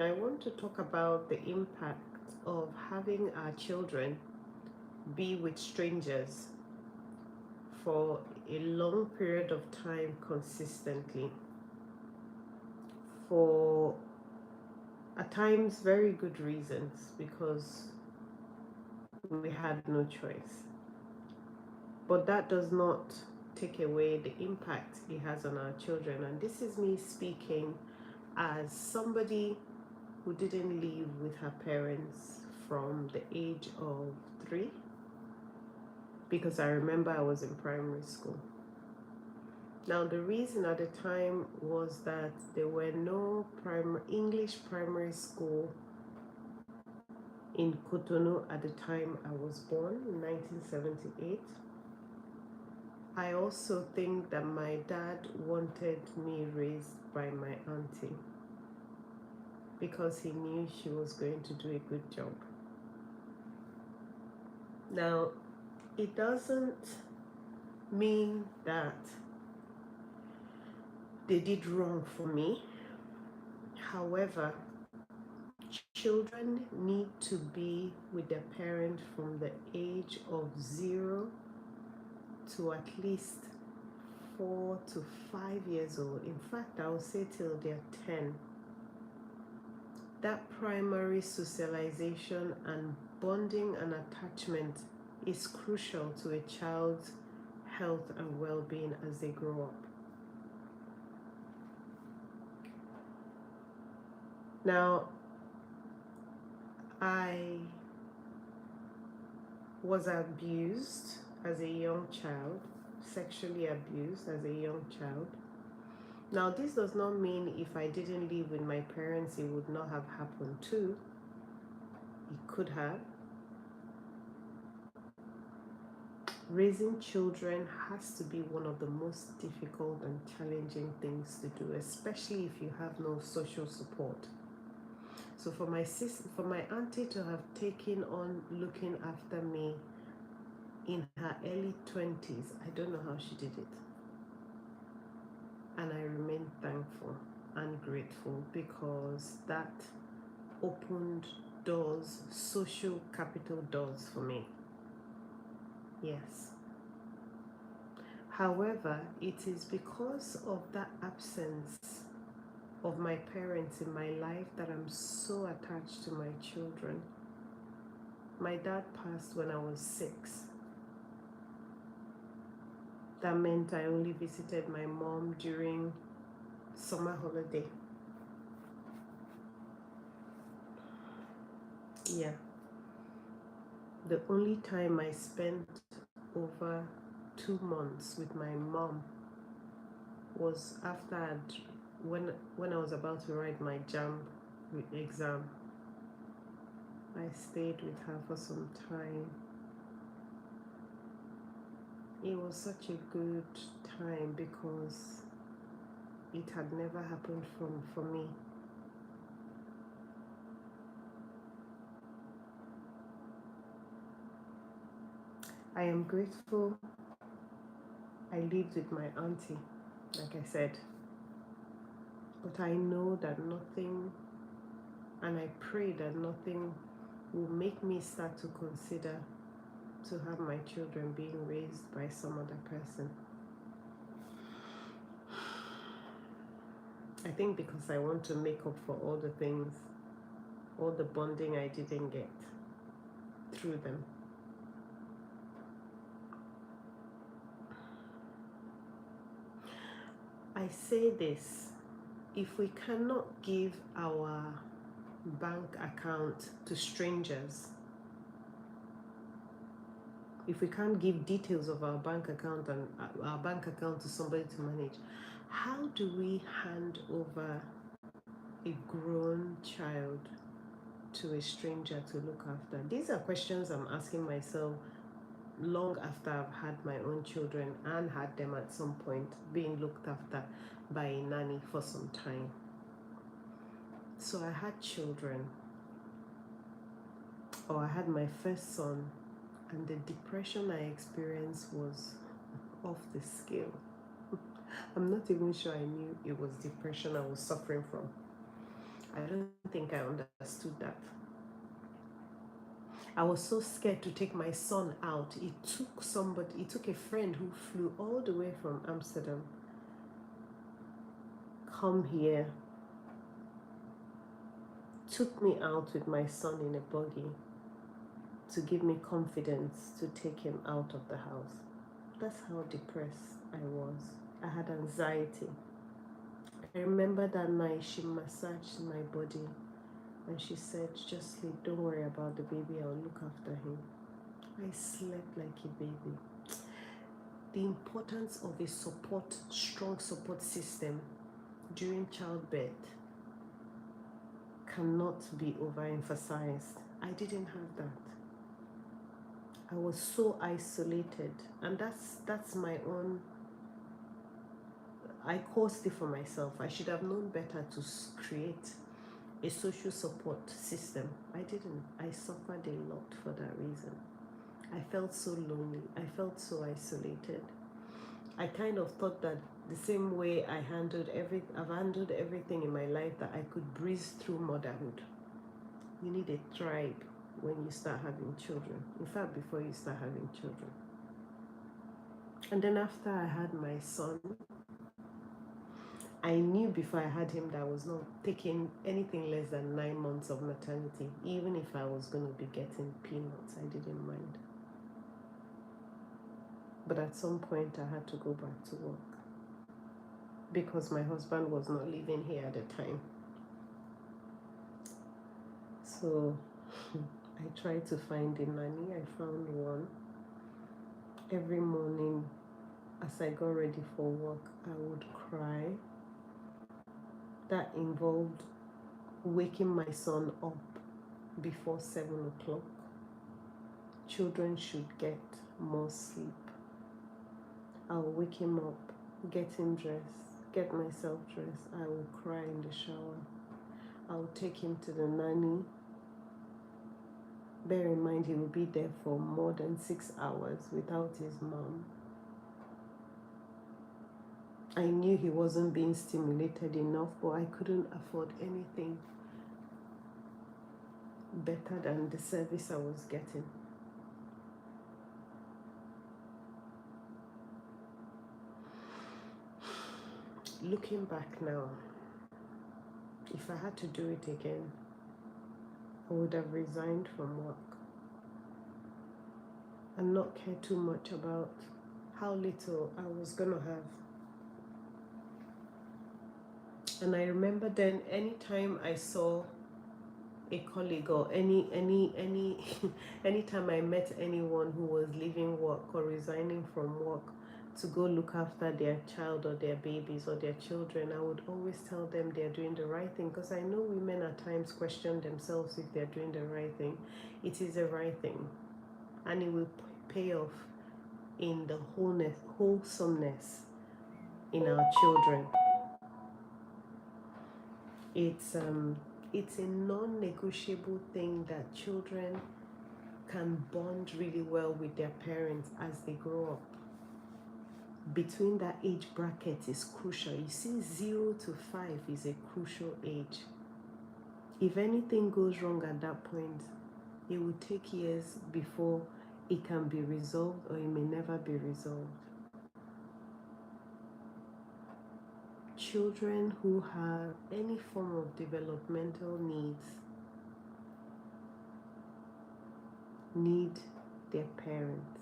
I want to talk about the impact of having our children be with strangers for a long period of time consistently, for at times very good reasons, because we had no choice. But that does not take away the impact it has on our children. And this is me speaking as somebody who didn't live with her parents from the age of 3, because I remember I was in primary school. Now, the reason at the time was that there were no English primary school in Cotonou at the time I was born in 1978. I also think that my dad wanted me raised by my auntie because he knew she was going to do a good job. Now, it doesn't mean that they did wrong for me. However, children need to be with their parent from the age of 0 to at least 4 to 5 years old. In fact, I would say till they're 10. That primary socialization and bonding and attachment is crucial to a child's health and well-being as they grow up. Now, I was abused as a young child, sexually abused as a young child. Now, this does not mean if I didn't live with my parents, it would not have happened too. It could have. Raising children has to be one of the most difficult and challenging things to do, especially if you have no social support. So for my auntie to have taken on looking after me in her early 20s, I don't know how she did it. And I remain thankful and grateful because that opened doors, social capital doors for me. Yes. However, it is because of that absence of my parents in my life that I'm so attached to my children. My dad passed when I was 6. That meant I only visited my mom during summer holiday. Yeah. The only time I spent over 2 months with my mom was after when I was about to write my JAMB exam. I stayed with her for some time. It was such a good time because it had never happened for me. I am grateful I lived with my auntie, like I said. But I know that nothing, and I pray that nothing will make me start to consider to have my children being raised by some other person. I think because I want to make up for all the things, all the bonding I didn't get through them. I say this, if we cannot give our bank account to strangers, if we can't give details of our bank account and our bank account to somebody to manage, how do we hand over a grown child to a stranger to look after? These are questions I'm asking myself long after I've had my own children and had them at some point being looked after by a nanny for some time. So I had children, or I had my first son, and the depression I experienced was off the scale. I'm not even sure I knew it was depression I was suffering from. I don't think I understood that. I was so scared to take my son out. It took a friend who flew all the way from Amsterdam, come here, took me out with my son in a buggy to give me confidence to take him out of the house. That's how depressed I was. I had anxiety. I remember that night she massaged my body and she said, just sleep, don't worry about the baby, I'll look after him. I slept like a baby. The importance of a strong support system during childbirth cannot be overemphasized. I didn't have that. I was so isolated, and that's my own. I caused it for myself. I should have known better to create a social support system. I didn't. I suffered a lot for that reason. I felt so lonely. I felt so isolated. I kind of thought that the same way I've handled everything in my life, that I could breeze through motherhood. You need a tribe when you start having children. In fact, before you start having children. And then after I had my son, I knew before I had him that I was not taking anything less than 9 months of maternity. Even if I was going to be getting peanuts, I didn't mind. But at some point, I had to go back to work because my husband was not living here at the time. So I tried to find a nanny. I found one. Every morning, as I got ready for work, I would cry. That involved waking my son up before 7 o'clock. Children should get more sleep. I'll wake him up, get him dressed, get myself dressed. I will cry in the shower. I'll take him to the nanny. Bear in mind, he will be there for more than 6 hours without his mom. I knew he wasn't being stimulated enough, but I couldn't afford anything better than the service I was getting. Looking back now, if I had to do it again, I would have resigned from work and not care too much about how little I was going to have. And I remember then, anytime I saw a colleague or anytime I met anyone who was leaving work or resigning from work to go look after their child or their babies or their children, I would always tell them they're doing the right thing, because I know women at times question themselves if they're doing the right thing. It is the right thing, and it will pay off in the wholesomeness in our children. It's a non-negotiable thing that children can bond really well with their parents as they grow up. Between that age bracket is crucial. You see, 0 to 5 is a crucial age. If anything goes wrong at that point, it will take years before it can be resolved, or it may never be resolved. Children who have any form of developmental needs need their parents.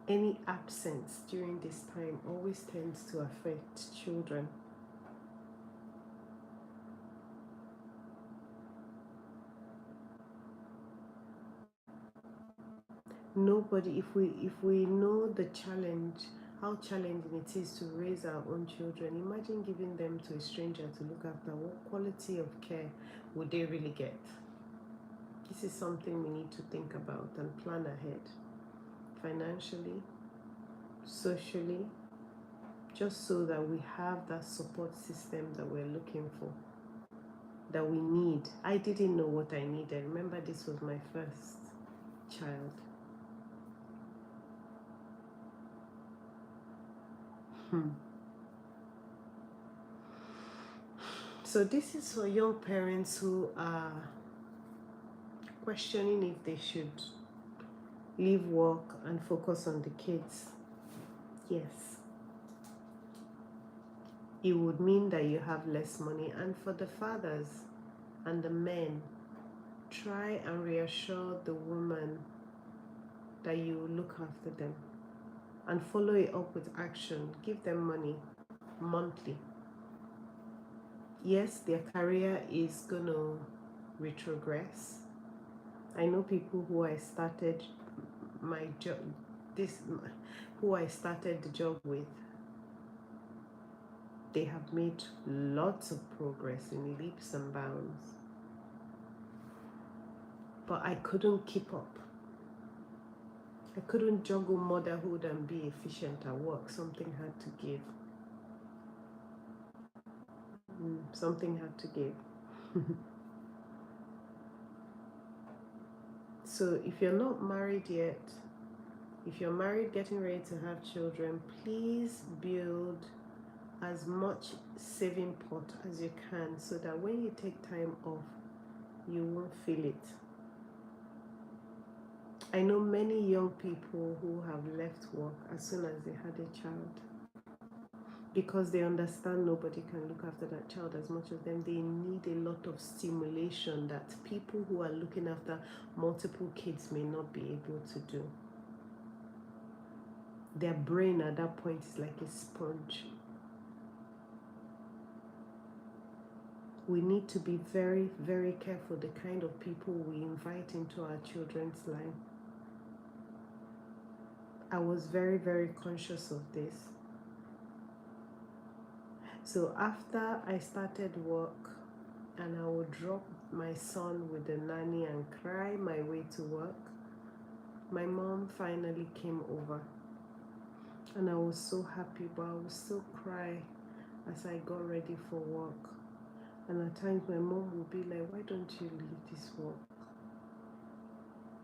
Any absence during this time always tends to affect children. Nobody, if we know the challenge, how challenging it is to raise our own children, imagine giving them to a stranger to look after. What quality of care would they really get? This is something we need to think about and plan ahead, financially, socially, just so that we have that support system that we're looking for, that we need. I didn't know what I needed. Remember, this was my first child. So this is for young parents who are questioning if they should leave work and focus on the kids. Yes, it would mean that you have less money. And for the fathers and the men, try and reassure the woman that you look after them and follow it up with action. Give them money monthly. Yes, their career is gonna retrogress. I know people who I started my job who I started the job with. They have made lots of progress in leaps and bounds. But I couldn't keep up. I couldn't juggle motherhood and be efficient at work. Something had to give. Something had to give. So if you're not married yet, if you're married getting ready to have children, please build as much saving pot as you can so that when you take time off, you won't feel it. I know many young people who have left work as soon as they had a child because they understand nobody can look after that child as much as them. They need a lot of stimulation that people who are looking after multiple kids may not be able to do. Their brain at that point is like a sponge. We need to be very, very careful the kind of people we invite into our children's life. I was very, very conscious of this. So after I started work and I would drop my son with the nanny and cry my way to work, my mom finally came over. And I was so happy, but I would still cry as I got ready for work. And at times my mom would be like, why don't you leave this work?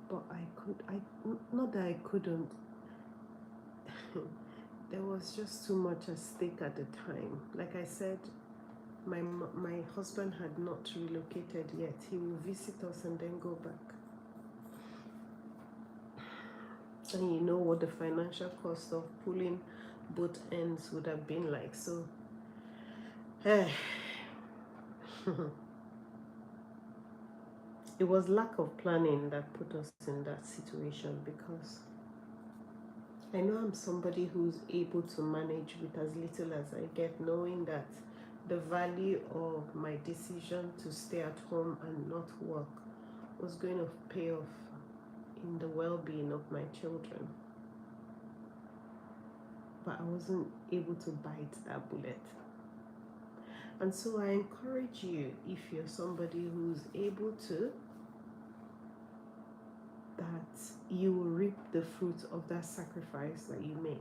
But not that I couldn't. There was just too much at stake at the time. Like I said, my husband had not relocated yet. He will visit us and then go back. And you know what the financial cost of pulling both ends would have been like. So, it was lack of planning that put us in that situation, because I know I'm somebody who's able to manage with as little as I get, knowing that the value of my decision to stay at home and not work was going to pay off in the well-being of my children. But I wasn't able to bite that bullet. And so I encourage you, if you're somebody who's able to, that you will reap the fruit of that sacrifice that you make.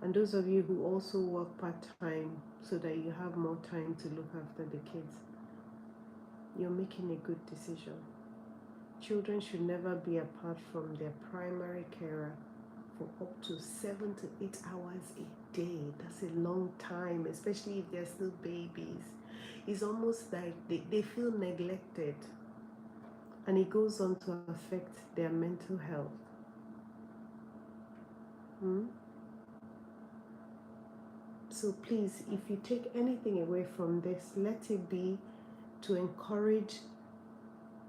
And those of you who also work part-time so that you have more time to look after the kids, you're making a good decision. Children should never be apart from their primary carer for up to 7 to 8 hours a day. That's a long time, especially if they're still babies. It's almost like they feel neglected, and it goes on to affect their mental health. So please, if you take anything away from this, let it be to encourage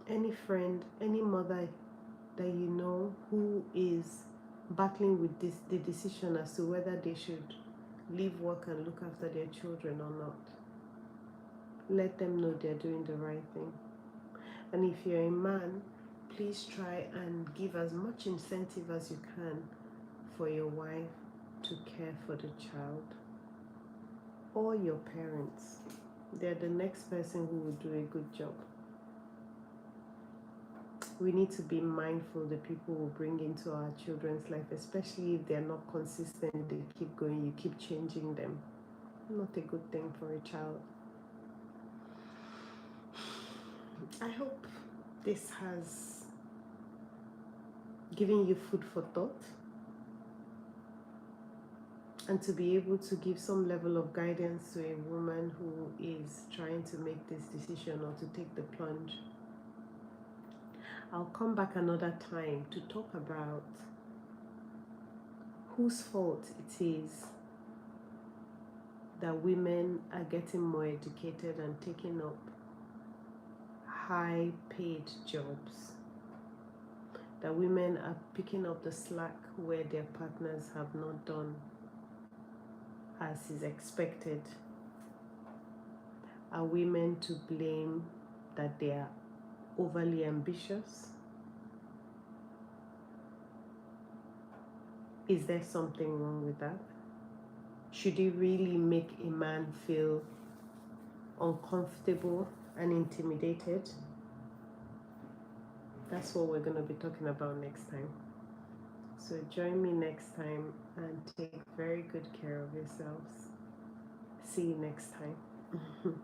any friend, any mother that you know who is battling with the decision as to whether they should leave work and look after their children or not. Let them know they're doing the right thing. And if you're a man, please try and give as much incentive as you can for your wife to care for the child, or your parents. They're the next person who will do a good job. We need to be mindful the people we bring into our children's life, especially if they're not consistent, they keep going, you keep changing them. Not a good thing for a child. I hope this has given you food for thought. and to be able to give some level of guidance to a woman who is trying to make this decision or to take the plunge. I'll come back another time to talk about whose fault it is that women are getting more educated and taking up high paid jobs, that women are picking up the slack where their partners have not done as is expected. Are women to blame that they are overly ambitious? Is there something wrong with that? Should it really make a man feel uncomfortable and intimidated? That's what we're going to be talking about next time. So join me next time and take very good care of yourselves. See you next time.